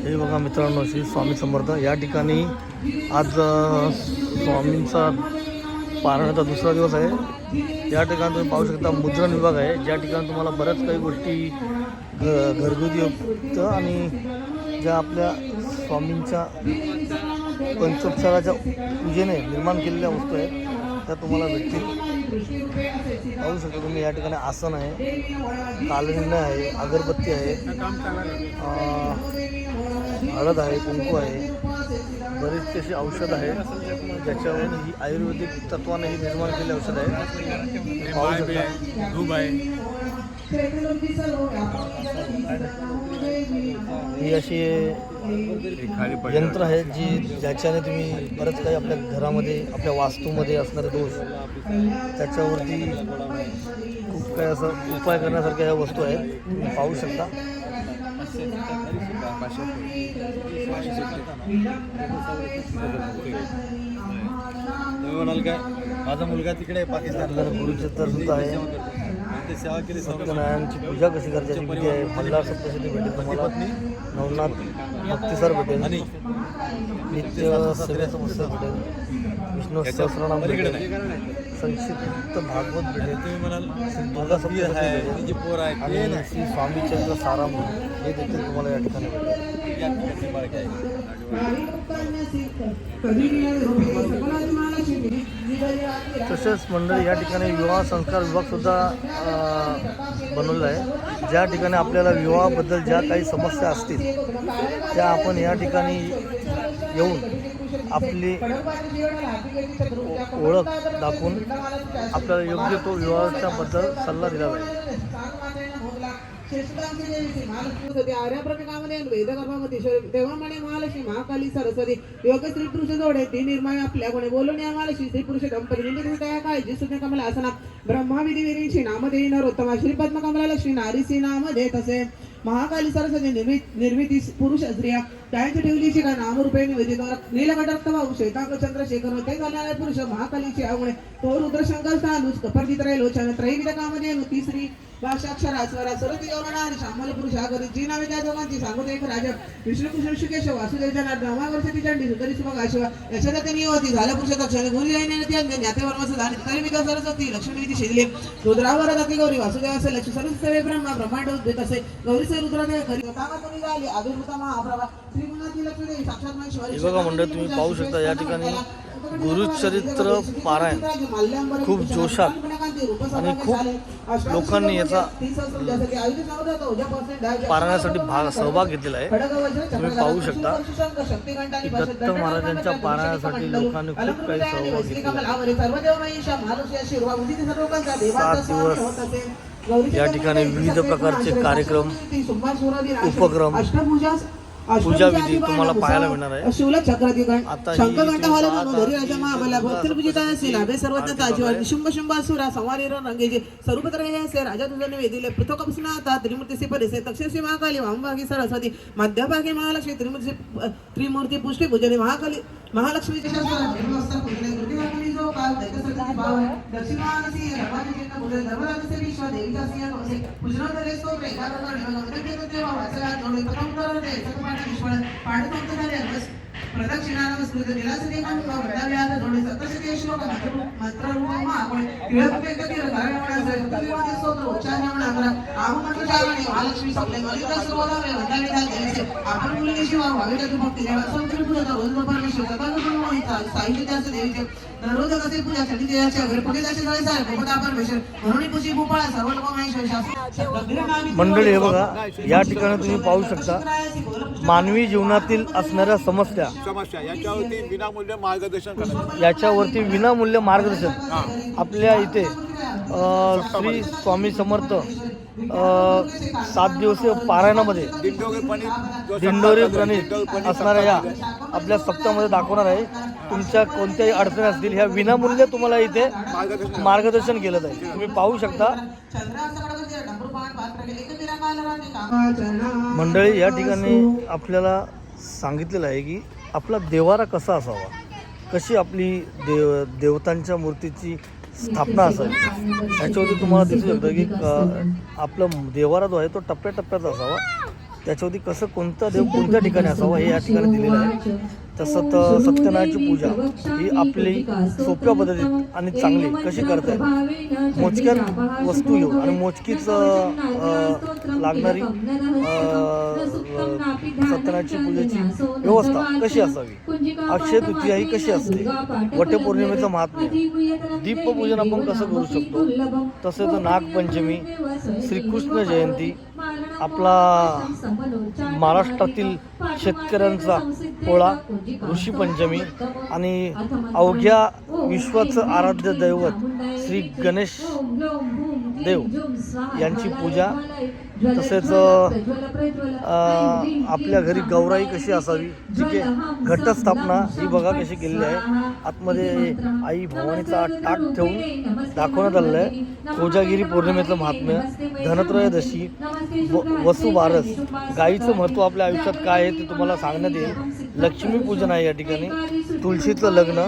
हे बघा मित्रांनो, श्री स्वामी समर्थ या ठिकाणी आज स्वामींचा पारायणाचा दुसरा दिवस आहे। या ठिकाणी तुम्ही पाहू शकता मुद्रण विभाग आहे, ज्या ठिकाणी तुम्हाला बऱ्याच काही गोष्टी घरगुती युक्त आणि ज्या आपल्या स्वामींच्या पंचोपचाराच्या पूजेने निर्माण केलेल्या वस्तू आहेत त्या तुम्हाला भेटतील। पाहू शकता तुम्ही या ठिकाणी आसन आहे, कालनिंड आहे, अगरबत्ती आहे, हळद आहे, कुंकू आहे, बरीचशी अशी औषध आहे ज्याच्यावरून ही आयुर्वेदिक तत्वाने ही निर्माण केलेली औषध आहे। पाहू शकता धूप आहे, ही अशी यंत्र आहेत जी ज्याच्याने तुम्ही बरंच काही आपल्या घरामध्ये आपल्या वास्तूमध्ये असणारे दोष त्याच्यावरती खूप काही असं उपाय करण्यासारख्या ह्या वस्तू आहेत, तुम्ही पाहू शकता। तुम्ही म्हणाल काय माझा मुलगा तिकडे पाकिस्तानला गुरुचित्र सुद्धा आहे, सेवा केली, सत्यनारायणची पूजा कशी करायची विधी आहे, मल्हार सप्तशती भेटेल तुम्हाला, नवनाथ भक्तिसार भेटेल, नित्य सेवेचं पुस्तक भेटेल, विष्णू सहस्रनाम भेटेल, संक्षिप्त भागवत भेटेल, तुम्ही म्हणाल दुर्गा सप्तशती भेटेल जी पोर आहे आणि श्री स्वामी चरित्र साराम हे देखील तुम्हाला या ठिकाणी भेटेल। तसेच मंडळी या ठिकाणी विवाह संस्कार विभाग सुद्धा बनवलेला आहे, ज्या ठिकाणी आपल्याला विवाहाबद्दल ज्या काही समस्या असतील त्या आपण या ठिकाणी येऊन आपली ओळख दाखवून आपल्याला योग्य तो विवाहाच्या बद्दल सल्ला दिला पाहिजे। आर्याप्रकामध्ये वेदगर्भामध्ये तेव्हा म्हणे महालक्ष्मी महाकाली सरस्वती योग स्त्री पुरुष जोडे ती निर्माण आपल्या कोणी बोलून या महालक्ष्मी स्त्री पुरुष दंपती त्या काळजी सुद्धा कमला असना ब्रह्मा विधी विरींशी नामधेयी नरोत्तमा श्री पद्मकमला लक्ष्मी नारीसी नामधे तसे महाकाली सरस्वती निर्मिती पुरुष स्त्रिया त्यांची ठेवलीची का नामरूपे निवेदित नीलकटरक्त भाऊ श्वेतांक चंद्रशेखर ते झालेला पुरुष महाकालीची आवडे तो रुद्रशंकर स्थानुष कपर्दित्रय लोचन त्रैविध कामधे तिसरी भाषाक्षरा स्वरा सरती योगना आणि श्यामल पुरुष आगरी जी नावे त्या दोघांची सांगतो एक राजा विष्णू कृष्ण ऋषिकेश वासुदेवच्या नामा वर्षाची चंडी सुंदरी सुभग आशिवा यशोदा त्यांनी होती झाल्या पुरुष दक्षिण गुरु जाईने ती अंग ज्ञातेवर्मस झाली तरी विदा सरस्वती लक्ष्मी विधी शिजले रुद्रावर दाती गौरी वासुदेव असे लक्ष्मी सरस्वती ब्रह्मा ब्रह्मांड उद्भूत असे गौरी से रुद्रदेव घरी तामातुनी झाली आविर्भूता महाप्रभा श्रीगुणाती लक्ष्मी साक्षात महेश्वरी। बघा मंडळी तुम्ही पाहू शकता या ठिकाणी गुरुचरित्र पारायण खूप जोशात आणि खूप लोकांनी याचा पारायणासाठी सहभाग घेतलेला आहे। तुम्ही पाहू शकता की दत्त महाराजांच्या पारायणासाठी लोकांनी खूप काही सहभाग घेतला। 7 दिवस या ठिकाणी विविध प्रकारचे कार्यक्रम उपक्रम पूजा विधी तुम्हाला पाहायला मिळणार आहे। शिवला चक्रदिगण आता शंकर घंटा वाला धरी राजा महाबला भक्ती पूजिता असेल अभे सर्वज्ञ ताजीवा निशुंभ शुंभासुरा संवारी रंगेजे स्वरूपत्र हे असे राजा तुझने वेदिले पृथकपसना आता त्रिमूर्ती से परिसे दक्षिण महाकाली वामभागी सरस्वती मध्यभागी महालक्ष्मी त्रिमूर्ती पुष्टी पूजने महाकाली महालक्ष्मी प्रदक्षिणा नमस्कृत निरासने वरदाव्यात दोडे सप्तशती श्लोक मंत्र रूपमा आपण तिळपेक तिळ धारणा तत्वादी स्तोत्र उच्चारण आग्रह आहो मंत्रचारणे महालक्ष्मी सप्ले गणित सर्वदावे वंदनीता देवीचे आपण मुली शिवा भाविक भक्ती देवा संकल्प रोज परमेश्वर सदागुण मोहिता साहित्य त्याचे देवीचे दररोज कसे पूजा साठी देवाचे घरपटी त्याचे सगळे सारे भगवता परमेश्वर म्हणून पूजी भूपाळा सर्व लोक महेश्वर शास्त्र मंडळी हे बघा या ठिकाणी तुम्ही पाहू शकता मानवी जीवनातील असणाऱ्या समस्या याच्यावरती विनामूल्य मार्गदर्शन करण्यात याच्यावरती विनामूल्य मार्गदर्शन आपल्या इथे श्री स्वामी समर्थ 7 दिवसीय पारायणामध्ये दिंडोरी गणित असणाऱ्या या आपल्या सप्ताहामध्ये दाखवणार आहे। तुमच्या कोणत्याही अडचणी असतील ह्या विनामूल्य तुम्हाला इथे मार्गदर्शन केलं जाईल। तुम्ही पाहू शकता मंडळी या ठिकाणी आपल्याला सांगितलेलं आहे की आपला देवारा कसा असावा, कशी आपली देवतांच्या मूर्तीची स्थापना असावी, याच्यावरती तुम्हाला दिसू शकतं की आपला देवारा जो आहे तो टप्प्याटप्प्याचा असावा। त्याच्यावरती कसं कोणता देव कोणत्या ठिकाणी असावा हे या ठिकाणी दिलेलं आहे. तसं तर सत्यनारायणची पूजा ही आपली सोप्या पद्धतीत आणि चांगली कशी करता येईल, मोजक्यात वस्तू घेऊन आणि मोजकीच लागणारी सत्यनारायणची पूजेची व्यवस्था कशी असावी, अक्षय तृतीया ही कशी असते, वटपौर्णिमेचं महात्म्य, दीपपूजन आपण कसं करू शकतो, तसेच नागपंचमी, श्रीकृष्ण जयंती, आपला महाराष्ट्रातील शेतकऱ्यांचा पोळा, ऋषीपंचमी आणि अवघ्या विश्वाचं आराध्य दैवत श्री गणेश देव यांची पूजा, तसेच आपल्या घरी गौराई कशी असावी, जी घटस्थापना ही बघा कशी केलेली आहे. आतमध्ये आई भवानीचा टाक ठेवून दाखवण्यात आलेलं आहे. कोजागिरी पौर्णिमेचं महात्म्य, धनत्रयोदशी, वसुबारस, गाईचं महत्त्व आपल्या आयुष्यात काय आहे ते तुम्हाला सांगण्यात येईल. लक्ष्मीपूजन आहे या ठिकाणी. तुळशीचं लग्न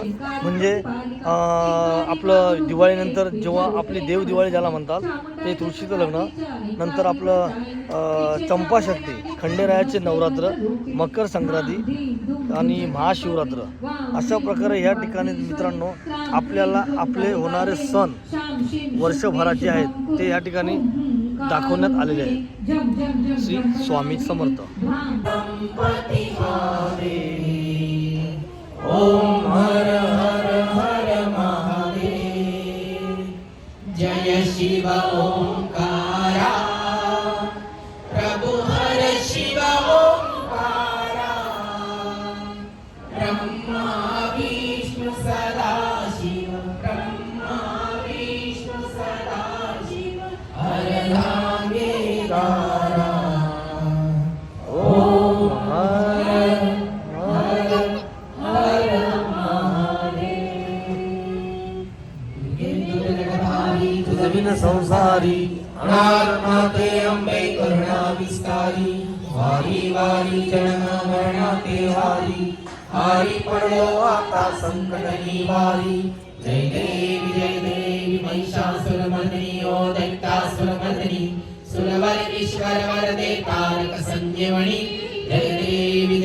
म्हणजे आपलं दिवाळीनंतर जेव्हा आपली देव दिवाळी ज्याला म्हणतात ते तुळशीचं लग्न. नंतर आपलं चंपाषष्ठी, खंडेरायाचे नवरात्र, मकर संक्रांती आणि महाशिवरात्र. अशा प्रकारे या ठिकाणी मित्रांनो आपल्याला आपले होणारे सण वर्षभराचे आहेत ते या ठिकाणी दाखवण्यात आलेले आहे. श्री स्वामी समर्थ. ओम हर हर हर महादेव. जय शिव ओंकारा, प्रभु हर शिव ओंकारा. ब्रह्मा विष्णु सदा शिव, ब्रह्मा विष्णु सदा शिव, हर नामेकारा. ओम हर हर हर महादेव. जमीन संसारी अनारनाथे अंबे करुणा विस्तारी. वारी वारी जन्म मरणाते वारी. हारी पडलो आता संकट निवारी. जय देवी महिषासुर मर्दिनी ओ दैत्यासुर मर्दिनी. सुरवर ईश्वर वरदे तारक संजीवनी. जय देवी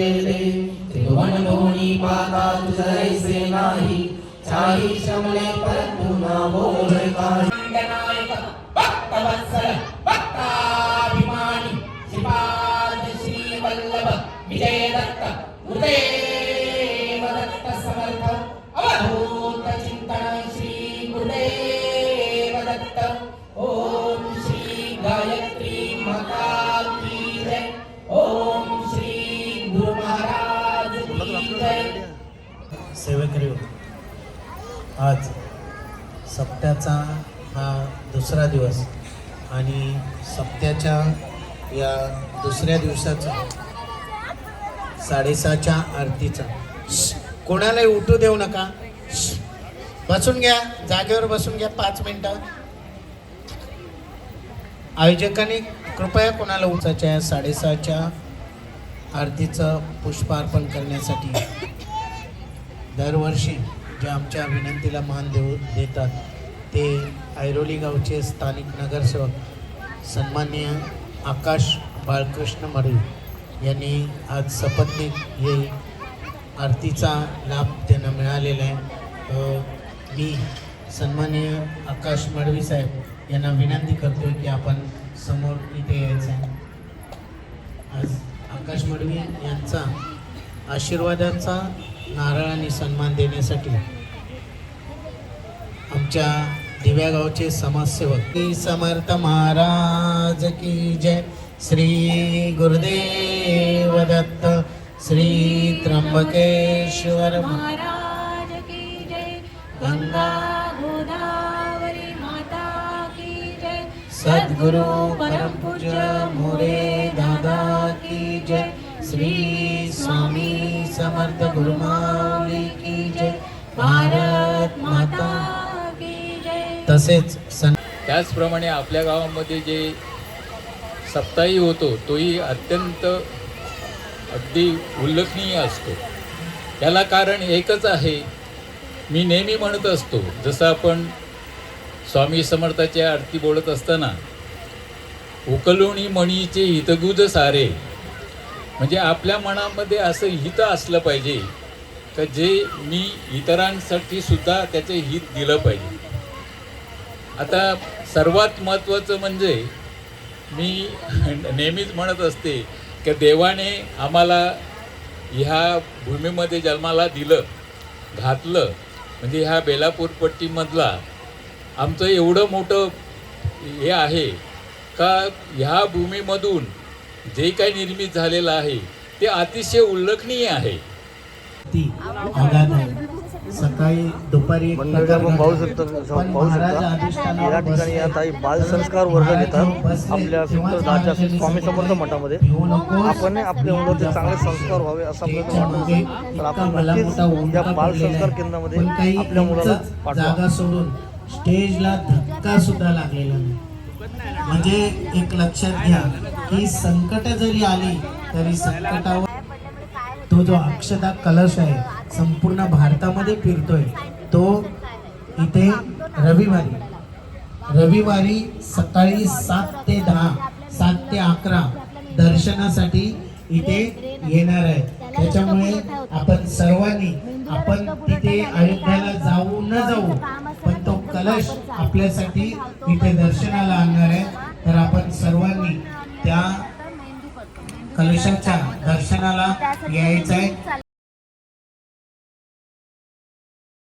त्रिभुवन भुवनी पाता तुझैसे नाही. चाही शमले परंतु ना बोल काही. भक्तवत्सल भक्ताभिमानी श्रीपाद श्री वल्लभ विजय दत्त गुरुदेव दत्त समर्थ. अवधूत चिंतन श्री गुरुदेव दत्त. ओम श्री गायत्री माता की जय. ओम श्री गुरु महाराज की जय. सेवेकरी आज सप्त्याचा हा दुसरा दिवस आणि सप्त्याच्या या दुसऱ्या दिवसाचा 6:30च्या आरतीचा कोणालाही उठू देऊ नका. बसून घ्या, जागेवर बसून घ्या 5 मिनिटं. आयोजकांनी कृपया कोणाला उठायच्या 6:30च्या आरतीचं पुष्पार्पण करण्यासाठी दरवर्षी जे आमच्या विनंतीला मान देतात ते ऐरोली गावचे स्थानिक नगरसेवक सन्माननीय आकाश बाळकृष्ण मडवी यांनी आज सपत्नीक हे आरतीचा लाभ त्यांना मिळालेला आहे. मी सन्माननीय आकाश मडवी साहेब यांना विनंती करतो की आपण समोर इथे यायचं आहे. आज आकाश मडवी यांचा आशीर्वादाचा नारळाने सन्मान देण्यासाठी आमच्या दिव्या गावचे समाजसेवक श्री समर्थ महाराज की जय. श्री गुरुदेव दत्त. श्री त्र्यंबकेश्वर महाराज की जय. गंगा गोदावरी माता की जय. सद्गुरु परम पूज्य मोरे दादा की जय. श्री स्वामी समर्थ गुरुमाऊली की जय. भारत माता की जय. तसेच त्याचप्रमाणे आपल्या गावामध्ये जे सप्ताही होतो तोही अत्यंत अगदी उल्लेखनीय असतो. त्याला कारण एकच आहे. मी नेहमी म्हणत असतो, जसं आपण स्वामी समर्थाच्या आरती बोलत असताना उकलुणी मणीचे हितगुज सारे म्हणजे आपल्या मनामध्ये असं हित असलं पाहिजे का जे मी इतरांसाठी सुद्धा त्याचे हित दिलं पाहिजे. आता सर्वात महत्त्वाचं म्हणजे मी नेहमीच म्हणत असते की देवाने आम्हाला ह्या भूमीमध्ये जन्माला दिलं घातलं, म्हणजे ह्या बेलापूर पट्टीमधला आमचं एवढं मोठं हे आहे का ह्या भूमीमधून जे काही निर्मित झालेलं आहे ते अतिशय उल्लेखनीय आहे. ती आघात आहे. सकाळी दुपारी एक मंडळी प्रकार आपण पाहू घडला. शकतो पण महाराज अधिष्ठानावर या ठिकाणी या बसले. ताई बालसंस्कार वर्ग घेतात बसले. आपल्या तेव्हा दहाच्या त्यांनी स्वामी समर्थ सांगितले, मठामध्ये. "भिवू नकोस, आपण आपल्या मुलाचे चांगले संस्कार व्हावे असं आपल्याला स्टेजच्या मागे वाटतं. तर आपण इतका भला नक्कीच मोठा उंडका या पडलेला बालसंस्कार आहे. केंद्रामध्ये पण काही आपल्या मुलाला इंचच पाठवा. जागा सोडून स्टेजला धक्का सुद्धा लागलेला नाही. म्हणजे एक लक्षात घ्या की संकट जरी आली तरी संकटावर तो जो अक्षता कलश आहे संपूर्ण भारतामध्ये फिरतोय, तो इथे रविवारी सकाळी 7 ते 10, 7 ते 11 दर्शनासाठी इथे येणार आहे. त्याच्यामुळे आपण सर्वांनी आपण तिथे अयोध्याला जाऊ न जाऊ पण तो कलश आपल्यासाठी इथे दर्शनाला आणणार आहे. तर आपण सर्वांनी त्या कलशाच्या दर्शनाला यायचं आहे.